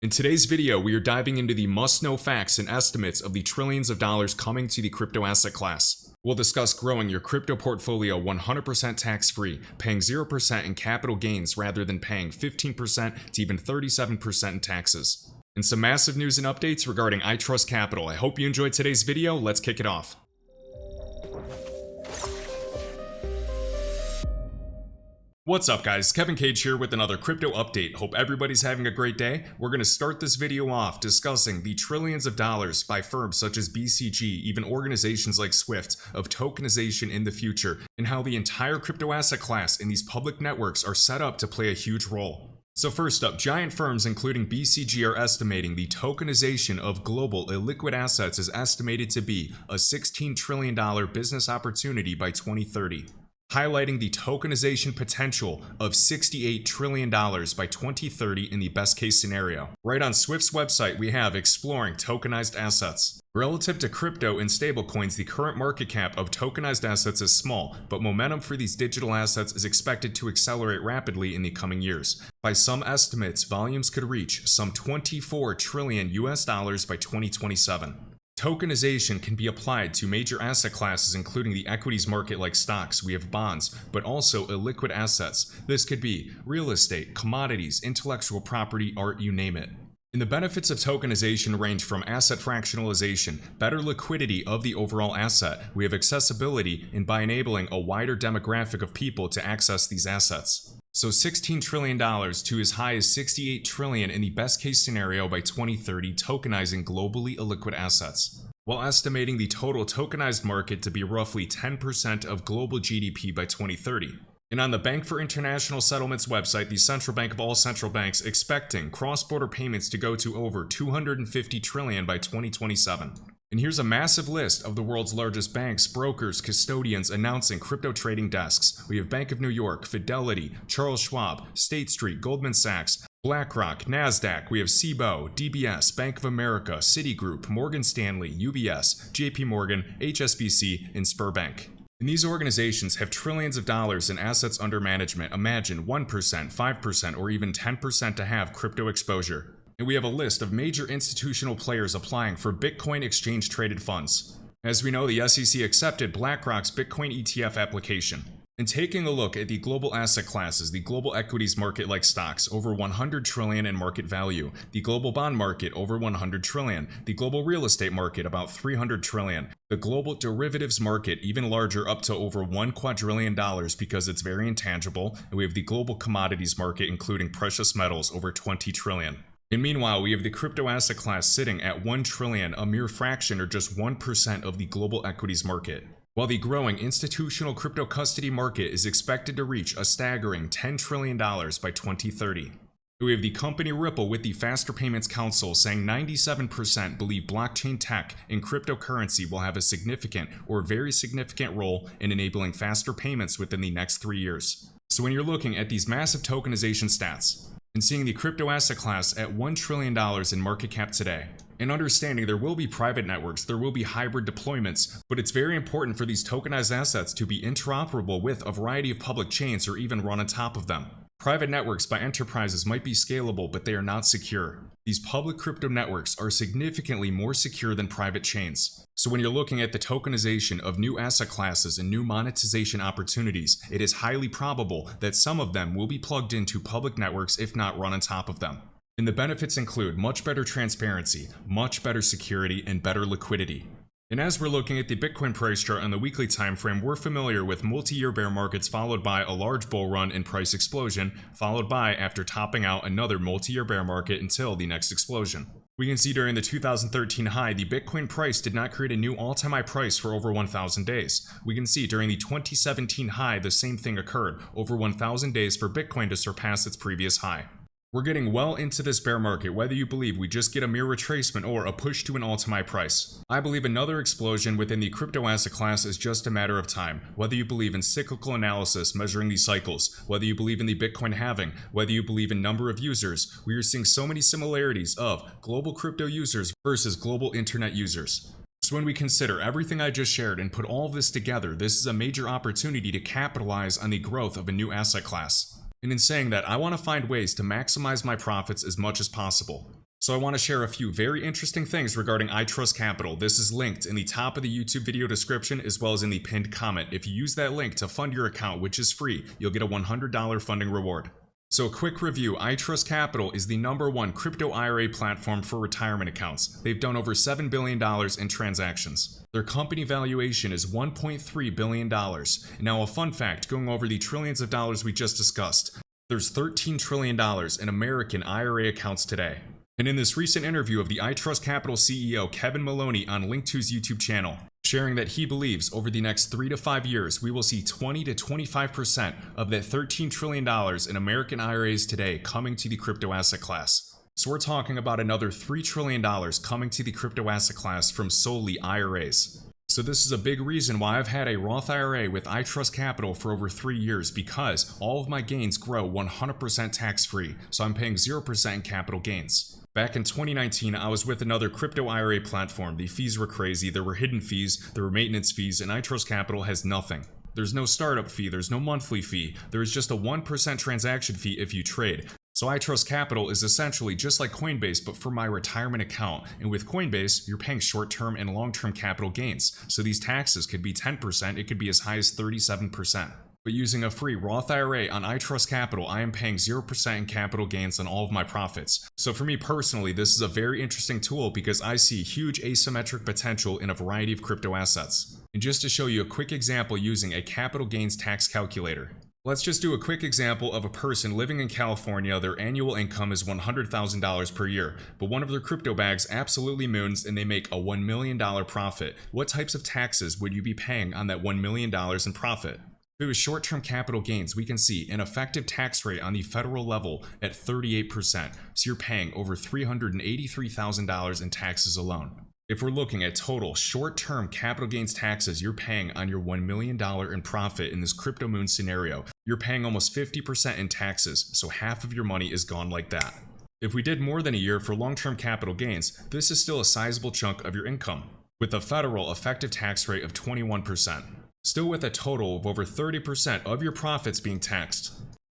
In today's video, we are diving into the must-know facts and estimates of the trillions of dollars coming to the crypto asset class. We'll discuss growing your crypto portfolio 100% tax-free, paying 0% in capital gains rather than paying 15% to even 37% in taxes. And some massive news and updates regarding iTrustCapital. I hope you enjoyed today's video. Let's kick it off. What's up guys, Kevin Cage here with another crypto update. Hope everybody's having a great day. We're going to start this video off discussing the trillions of dollars by firms such as BCG, even organizations like Swift, of tokenization in the future, and how the entire crypto asset class in these public networks are set up to play a huge role. So first up, giant firms including BCG are estimating the tokenization of global illiquid assets is estimated to be a $16 trillion business opportunity by 2030. Highlighting the tokenization potential of $68 trillion by 2030 in the best case scenario. Right on Swift's website, we have exploring tokenized assets. Relative to crypto and stablecoins, the current market cap of tokenized assets is small, but momentum for these digital assets is expected to accelerate rapidly in the coming years. By some estimates, volumes could reach some $24 trillion by 2027. Tokenization can be applied to major asset classes including the equities market like stocks, we have bonds, but also illiquid assets. This could be real estate, commodities, intellectual property, art, you name it. And the benefits of tokenization range from asset fractionalization, better liquidity of the overall asset, we have accessibility, and by enabling a wider demographic of people to access these assets. So $16 trillion to as high as $68 trillion in the best case scenario by 2030, tokenizing globally illiquid assets, while estimating the total tokenized market to be roughly 10% of global GDP by 2030. And on the Bank for International Settlements website, the central bank of all central banks expecting cross-border payments to go to over $250 trillion by 2027. And here's a massive list of the world's largest banks, brokers, custodians announcing crypto trading desks. We have Bank of New York, Fidelity, Charles Schwab, State Street, Goldman Sachs, BlackRock, NASDAQ, we have Cboe, DBS, Bank of America, Citigroup, Morgan Stanley, UBS, JP Morgan, HSBC, and Sberbank. And these organizations have trillions of dollars in assets under management. Imagine 1%, 5%, or even 10% to have crypto exposure. And we have a list of major institutional players applying for Bitcoin exchange-traded funds. As we know, the SEC accepted BlackRock's Bitcoin ETF application. And taking a look at the global asset classes, the global equities market like stocks, over 100 trillion in market value, the global bond market, over 100 trillion, the global real estate market, about 300 trillion, the global derivatives market, even larger, up to over $1 quadrillion because it's very intangible, and we have the global commodities market, including precious metals, over 20 trillion. And meanwhile, we have the crypto asset class sitting at 1 trillion, a mere fraction or just 1% of the global equities market. While the growing institutional crypto custody market is expected to reach a staggering $10 trillion by 2030. We have the company Ripple with the Faster Payments Council saying 97% believe blockchain tech and cryptocurrency will have a significant or very significant role in enabling faster payments within the next 3 years. So when you're looking at these massive tokenization stats, and seeing the crypto asset class at $1 trillion in market cap today, and understanding there will be private networks, there will be hybrid deployments, but it's very important for these tokenized assets to be interoperable with a variety of public chains or even run on top of them. Private networks by enterprises might be scalable, but they are not secure. These public crypto networks are significantly more secure than private chains. So when you're looking at the tokenization of new asset classes and new monetization opportunities, it is highly probable that some of them will be plugged into public networks, if not run on top of them. And the benefits include much better transparency, much better security, and better liquidity. And as we're looking at the Bitcoin price chart on the weekly time frame, we're familiar with multi-year bear markets followed by a large bull run and price explosion, followed by, after topping out, another multi-year bear market until the next explosion. We can see during the 2013 high, the Bitcoin price did not create a new all-time high price for over 1,000 days. We can see during the 2017 high, the same thing occurred, over 1,000 days for Bitcoin to surpass its previous high. We're getting well into this bear market, whether you believe we just get a mere retracement or a push to an all-time high price. I believe another explosion within the crypto asset class is just a matter of time. Whether you believe in cyclical analysis, measuring these cycles, whether you believe in the Bitcoin halving, whether you believe in number of users, we are seeing so many similarities of global crypto users versus global internet users. So when we consider everything I just shared and put all of this together, this is a major opportunity to capitalize on the growth of a new asset class. And in saying that, I want to find ways to maximize my profits as much as possible. So I want to share a few very interesting things regarding iTrustCapital. This is linked in the top of the YouTube video description as well as in the pinned comment. If you use that link to fund your account, which is free, you'll get a $100 funding reward. So a quick review, iTrustCapital is the #1 crypto IRA platform for retirement accounts. They've done over $7 billion in transactions. Their company valuation is $1.3 billion. Now a fun fact, going over the trillions of dollars we just discussed, there's $13 trillion in American IRA accounts today. And in this recent interview of the iTrustCapital CEO Kevin Maloney on Link2's YouTube channel, sharing that he believes over the next 3 to 5 years we will see 20 to 25% of that $13 trillion in American IRAs today coming to the crypto asset class. So we're talking about another $3 trillion coming to the crypto asset class from solely IRAs. So this is a big reason why I've had a Roth IRA with iTrustCapital for over 3 years, because all of my gains grow 100% tax-free, so I'm paying 0% in capital gains. Back in 2019, I was with another crypto IRA platform. The fees were crazy, there were hidden fees, there were maintenance fees, and iTrustCapital has nothing. There's no startup fee, there's no monthly fee, there is just a 1% transaction fee if you trade. So iTrustCapital is essentially just like Coinbase, but for my retirement account. And with Coinbase, you're paying short-term and long-term capital gains. So these taxes could be 10%, it could be as high as 37%. But using a free Roth IRA on iTrustCapital, I am paying 0% in capital gains on all of my profits. So for me personally, this is a very interesting tool because I see huge asymmetric potential in a variety of crypto assets. And just to show you a quick example using a capital gains tax calculator. Let's just do a quick example of a person living in California. Their annual income is $100,000 per year, but one of their crypto bags absolutely moons and they make a $1 million profit. What types of taxes would you be paying on that $1 million in profit? If it was short-term capital gains, we can see an effective tax rate on the federal level at 38%, so you're paying over $383,000 in taxes alone. If we're looking at total short-term capital gains taxes you're paying on your $1 million in profit in this crypto moon scenario, you're paying almost 50% in taxes, so half of your money is gone like that. If we did more than a year for long-term capital gains, this is still a sizable chunk of your income, with a federal effective tax rate of 21%. Still with a total of over 30% of your profits being taxed.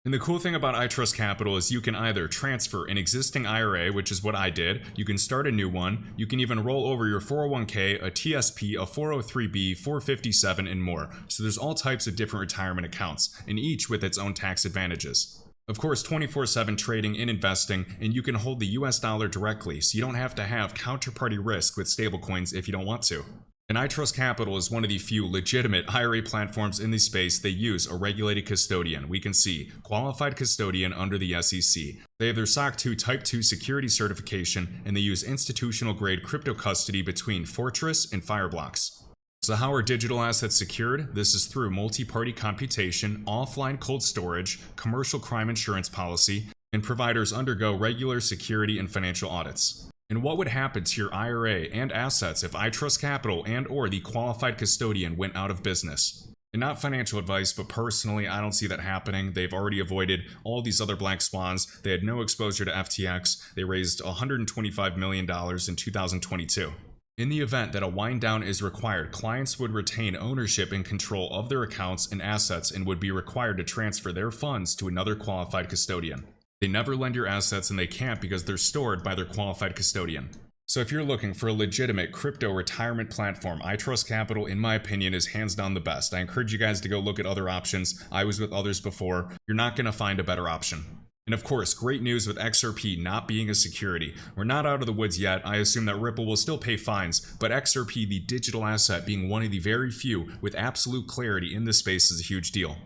And the cool thing about iTrustCapital is you can either transfer an existing IRA, which is what I did, you can start a new one, you can even roll over your 401k, a TSP, a 403b, 457, and more. So there's all types of different retirement accounts, and each with its own tax advantages. Of course, 24/7 trading and investing, and you can hold the US dollar directly, so you don't have to have counterparty risk with stablecoins if you don't want to. And iTrustCapital is one of the few legitimate IRA platforms in the space. They use a regulated custodian. We can see qualified custodian under the SEC. They have their SOC 2 Type 2 security certification, and they use institutional grade crypto custody between Fortress and Fireblocks. So how are digital assets secured? This is through multi-party computation, offline cold storage, commercial crime insurance policy, and providers undergo regular security and financial audits. And what would happen to your IRA and assets if iTrustCapital and or the qualified custodian went out of business? And not financial advice, but personally, I don't see that happening. They've already avoided all these other black swans. They had no exposure to FTX. They raised $125 million in 2022. In the event that a wind down is required, clients would retain ownership and control of their accounts and assets and would be required to transfer their funds to another qualified custodian. They never lend your assets, and they can't because they're stored by their qualified custodian. So if you're looking for a legitimate crypto retirement platform, iTrustCapital, in my opinion, is hands down the best. I encourage you guys to go look at other options. I was with others before. You're not going to find a better option. And of course, great news with XRP not being a security. We're not out of the woods yet. I assume that Ripple will still pay fines, but XRP, the digital asset, being one of the very few with absolute clarity in this space, is a huge deal.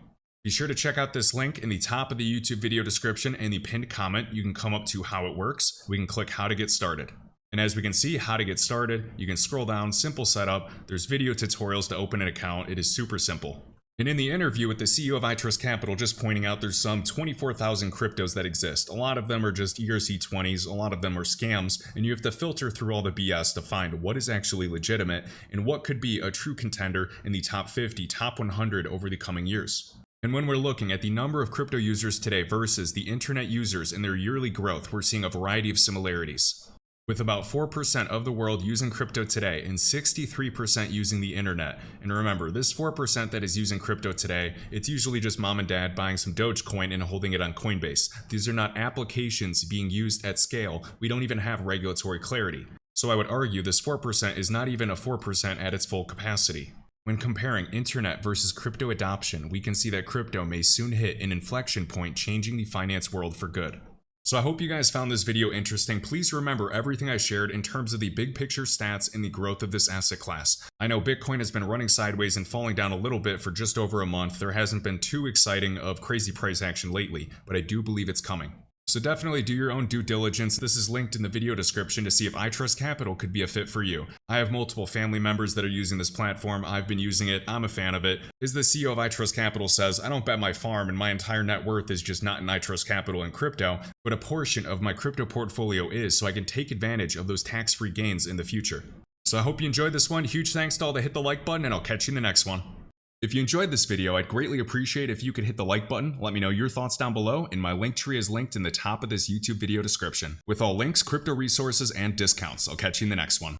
Be sure to check out this link in the top of the YouTube video description and the pinned comment. You can come up to how it works. We can click how to get started. And as we can see how to get started, you can scroll down, simple setup. There's video tutorials to open an account. It is super simple. And in the interview with the CEO of iTrustCapital, just pointing out there's some 24,000 cryptos that exist. A lot of them are just ERC20s, a lot of them are scams, and you have to filter through all the BS to find what is actually legitimate and what could be a true contender in the top 50, top 100 over the coming years. And when we're looking at the number of crypto users today versus the internet users and their yearly growth, we're seeing a variety of similarities. With about 4% of the world using crypto today and 63% using the internet. And remember, this 4% that is using crypto today, it's usually just mom and dad buying some Dogecoin and holding it on Coinbase. These are not applications being used at scale. We don't even have regulatory clarity. So I would argue this 4% is not even a 4% at its full capacity. When comparing internet versus crypto adoption, we can see that crypto may soon hit an inflection point, changing the finance world for good. So I hope you guys found this video interesting. Please remember everything I shared in terms of the big picture stats and the growth of this asset class. I know Bitcoin has been running sideways and falling down a little bit for just over a month. There hasn't been too exciting of crazy price action lately, but I do believe it's coming. So definitely do your own due diligence. This is linked in the video description to see if iTrustCapital could be a fit for you. I have multiple family members that are using this platform. I've been using it. I'm a fan of it. As the CEO of iTrustCapital says, I don't bet my farm and my entire net worth is just not in iTrustCapital and crypto, but a portion of my crypto portfolio is, so I can take advantage of those tax-free gains in the future. So I hope you enjoyed this one. Huge thanks to all that hit the like button, and I'll catch you in the next one. If you enjoyed this video, I'd greatly appreciate if you could hit the like button, let me know your thoughts down below, and my link tree is linked in the top of this YouTube video description, with all links, crypto resources, and discounts. I'll catch you in the next one.